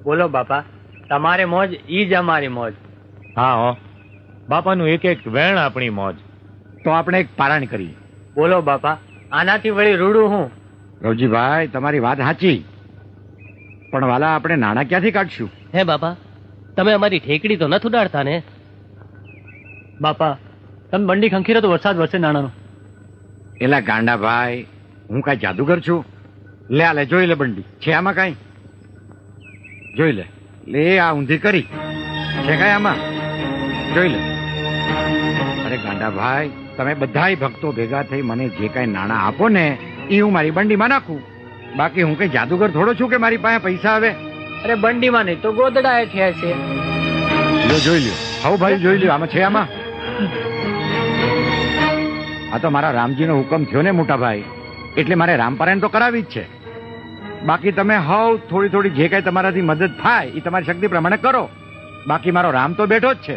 બોલો બાપા, તમારે મોજ ઈ જ અમારી મોજ. હા હો, બાપાનું એક એક વેણ આપણી મોજ. તો આપણે એક પારાયણ કરીએ. બોલો બાપા, આનાથી વળી રૂડું હું. રવજીભાઈ, તમારી વાત સાચી, પણ વાલા આપણે નાણાં ક્યાંથી કાઢશું? હે બાપા, તમે અમારી ઠેકડી તો નથી ઉડાડતા ને? બાપા, તમે બંડી ખંખીરો તો વરસાદ વરસે નાણાનો. એલા ગાંડા ભાઈ, હું કાંઈ જાદુગર છું? લે આ લે, જોઈ લે બંડી છે આમાં કાંઈ? જોઈ લે. લે આ ઊંધી કરી છે કાંઈ આમાં? જોઈ લે. અરે ગાંડા ભાઈ, તમે બધાય ભક્તો ભેગા થઈ મને જે કાંઈ નાણાં આપો ને એ હું મારી બંડીમાં નાખું. બાકી હું કઈ જાદુગર થોડો છું કે મારી પાસે પૈસા આવે? અરે બંડીમાં નહીં તો ગોદડાએ થયા છે. લ્યો જોઈ લ્યો, હાઉ ભાઈ જોઈ લ્યો, આમાં છે આમાં? આ તો મારા રામજીનો હુકમ થયો ને મોટા ભાઈ, એટલે મારે રામપારાયણ તો કરાવી જ છે. બાકી તમે હાઉ થોડી થોડી જે કાંઈ તમારાથી મદદ થાય એ તમારી શક્તિ પ્રમાણે કરો. બાકી મારો રામ તો બેઠો જ છે.